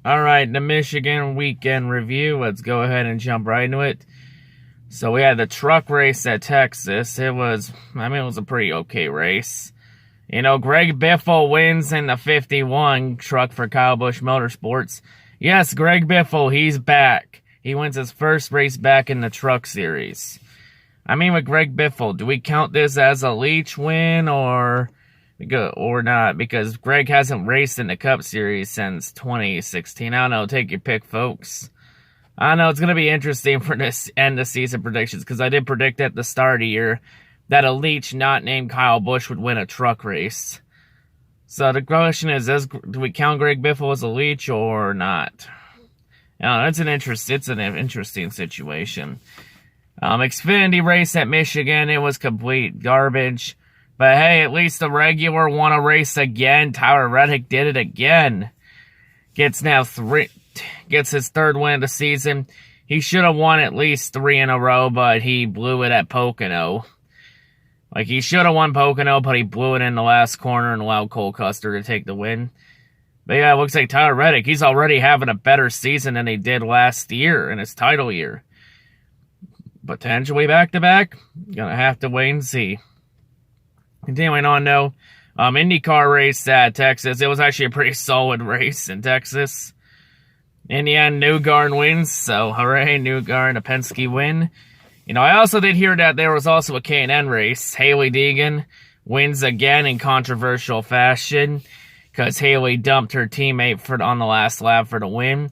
Alright, the Michigan weekend review. Let's go ahead and jump right into it. So we had the truck race at Texas. It was a pretty okay race. You know, Greg Biffle wins in the 51 truck for Kyle Busch Motorsports. Yes, Greg Biffle, he's back. He wins his first race back in the truck series. With Greg Biffle, do we count this as a Leach win or not? Because Greg hasn't raced in the Cup Series since 2016. I don't know. Take your pick, folks. I know it's going to be interesting for this end of season predictions because I did predict at the start of the year that a Leach not named Kyle Busch would win a truck race. So the question is, do we count Greg Biffle as a Leach or not? It's an interesting situation. Xfinity race at Michigan, it was complete garbage. But hey, at least the regular won a race again. Tyler Reddick did it again. Gets his third win of the season. He should have won at least 3 in a row, but he blew it at Pocono. He should have won Pocono, but he blew it in the last corner and allowed Cole Custer to take the win. But yeah, it looks like Tyler Reddick, he's already having a better season than he did last year in his title year. Potentially back-to-back. Gonna have to wait and see. Continuing on, though. IndyCar race at Texas. It was actually a pretty solid race in Texas. In the end, Newgarden wins. So, hooray, Newgarden, a Penske win. I also did hear that there was also a K&N race. Hailie Deegan wins again in controversial fashion because Hailie dumped her teammate on the last lap for the win.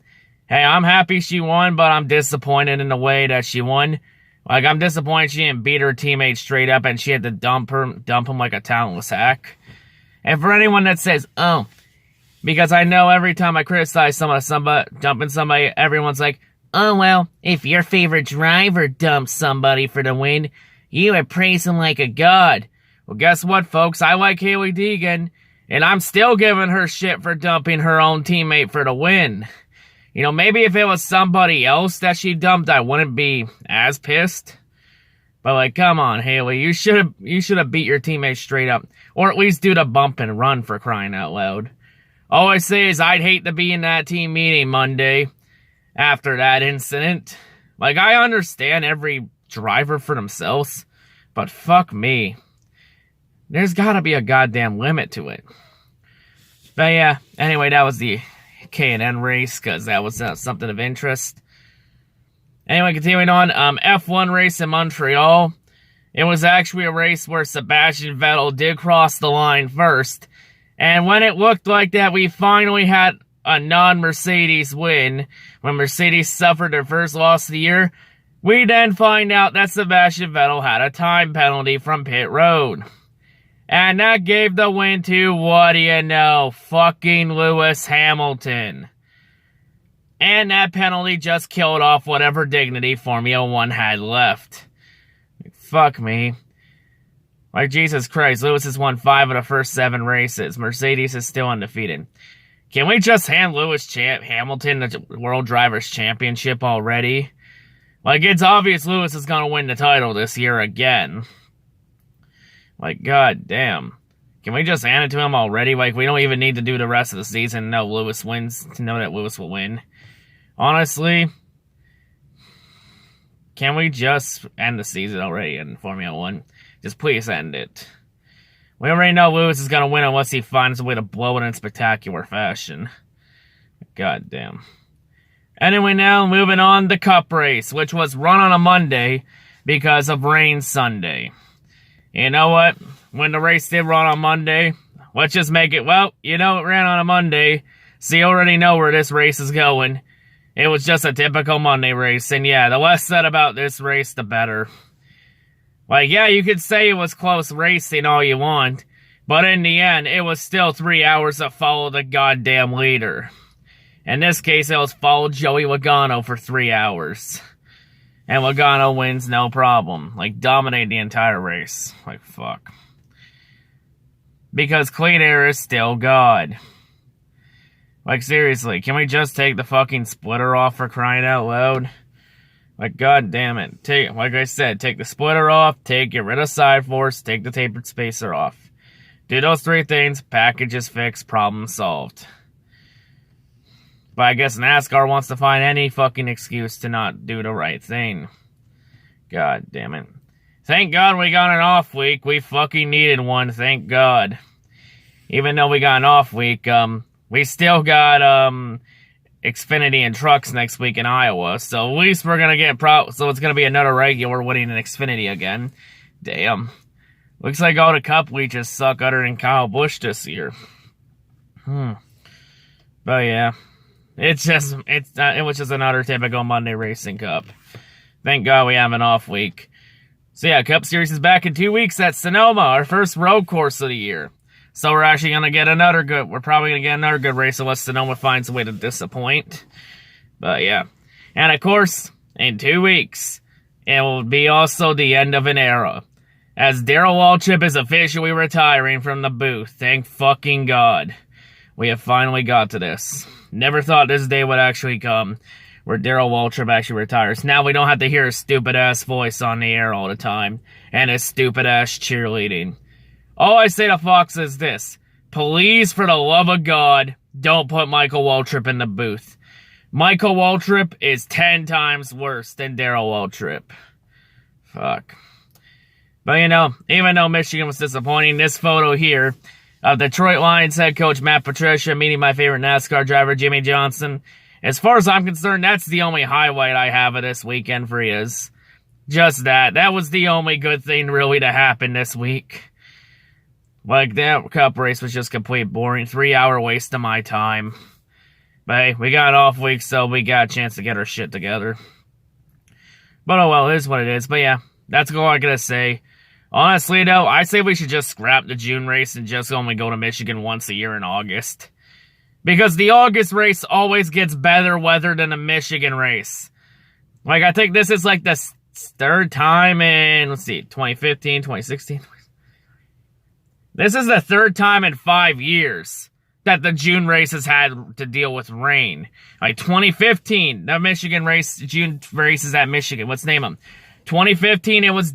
Hey, I'm happy she won, but I'm disappointed in the way that she won. I'm disappointed she didn't beat her teammate straight up and she had to dump him like a talentless hack. And for anyone that says, oh, because I know every time I criticize somebody dumping somebody, everyone's like, oh, well, if your favorite driver dumps somebody for the win, you would praise him like a god. Well, guess what, folks? I like Hailie Deegan, and I'm still giving her shit for dumping her own teammate for the win. Maybe if it was somebody else that she dumped, I wouldn't be as pissed. But, come on, Hailie, you should have beat your teammate straight up. Or at least do the bump and run, for crying out loud. All I say is I'd hate to be in that team meeting Monday after that incident. I understand every driver for themselves, but fuck me. There's gotta be a goddamn limit to it. But yeah, anyway, that was the K&N race, because that was something of interest. Anyway, continuing on, F1 race in Montreal. It was actually a race where Sebastian Vettel did cross the line first, and when it looked like that we finally had a non-Mercedes win, when Mercedes suffered their first loss of the year, we then find out that Sebastian Vettel had a time penalty from pit road. And that gave the win to, what do you know, fucking Lewis Hamilton. And that penalty just killed off whatever dignity Formula 1 had left. Fuck me. Jesus Christ, Lewis has won 5 of the first 7 races. Mercedes is still undefeated. Can we just hand Hamilton the World Drivers' Championship already? It's obvious Lewis is going to win the title this year again. God damn. Can we just hand it to him already? We don't even need to do the rest of the season to know Lewis wins, to know that Lewis will win. Honestly, can we just end the season already in Formula 1? Just please end it. We already know Lewis is going to win unless he finds a way to blow it in spectacular fashion. God damn. Anyway, now moving on, the Cup race, which was run on a Monday because of rain Sunday. You know what? When the race did run on Monday, let's just make it, it ran on a Monday, so you already know where this race is going. It was just a typical Monday race, and yeah, the less said about this race, the better. Yeah, you could say it was close racing all you want, but in the end, it was still 3 hours to follow the goddamn leader. In this case, it was follow Joey Logano for 3 hours. And Logano wins no problem. Dominate the entire race. Fuck. Because clean air is still God. Seriously, can we just take the fucking splitter off, for crying out loud? God damn it. Like I said, take the splitter off, get rid of side force, take the tapered spacer off. Do those 3 things, package is fixed, problem solved. But I guess NASCAR wants to find any fucking excuse to not do the right thing. God damn it. Thank God we got an off week. We fucking needed one, thank God. Even though we got an off week, we still got, Xfinity and trucks next week in Iowa. So at least we're gonna get so it's gonna be another regular winning an Xfinity again. Damn. Looks like all the cup leeches suck other than Kyle Busch this year. But yeah. It was just another typical Monday Racing Cup. Thank God we have an off week. So yeah, Cup Series is back in 2 weeks at Sonoma, our first road course of the year. So we're actually going to get we're probably going to get another good race unless Sonoma finds a way to disappoint. But yeah. And of course, in 2 weeks, it will be also the end of an era. As Darrell Waltrip is officially retiring from the booth. Thank fucking God. We have finally got to this. Never thought this day would actually come, where Darrell Waltrip actually retires. Now we don't have to hear his stupid-ass voice on the air all the time, and his stupid-ass cheerleading. All I say to Fox is this: please, for the love of God, don't put Michael Waltrip in the booth. Michael Waltrip is 10 times worse than Darrell Waltrip. Fuck. But you know, even though Michigan was disappointing, this photo here of Detroit Lions head coach Matt Patricia meeting my favorite NASCAR driver Jimmy Johnson, as far as I'm concerned, that's the only highlight I have of this weekend for his. Just that. That was the only good thing really to happen this week. Like, that cup race was just complete boring. 3-hour waste of my time. But hey, we got an off week, so we got a chance to get our shit together. But oh well, it is what it is. But yeah, that's all I gotta say. Honestly though, I say we should just scrap the June race and just only go to Michigan once a year in August. Because the August race always gets better weather than the Michigan race. Like, I think this is like the third time in, 2015, 2016. This is the third time in 5 years that the June race has had to deal with rain. Like, 2015, the Michigan race, June races at Michigan. Let's name them. 2015, it was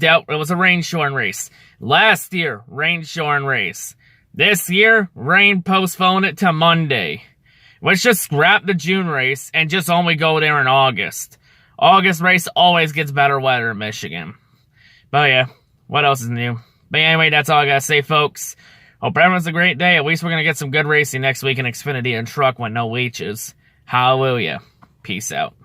a rain-shorn race. Last year, rain-shorn race. This year, rain postponed it to Monday. Let's just scrap the June race and just only go there in August. August race always gets better weather in Michigan. But yeah, what else is new? But anyway, that's all I gotta say, folks. Hope everyone's a great day. At least we're gonna get some good racing next week in Xfinity and truck with no leeches. Hallelujah. Peace out.